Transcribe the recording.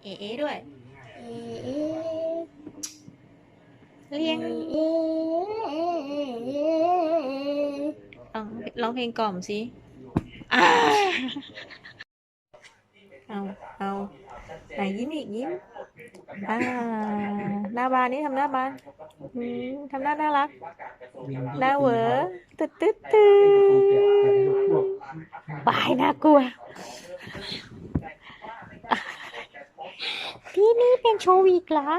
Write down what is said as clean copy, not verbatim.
เอเอด้วยเอเอเรียงเอเอลองร้องเพลงกล่อมสิอ่าเอาเอาไหนยิ้มอีกยิ้มอ่าหน้าบานนี่ทำหน้าบานทำหน้าน่ารักหน้าเหวอตึ๊ดตึ๊ดตึ๊ดปายน่ากลัวที่นี่เป็นโชว์วีกเหรอ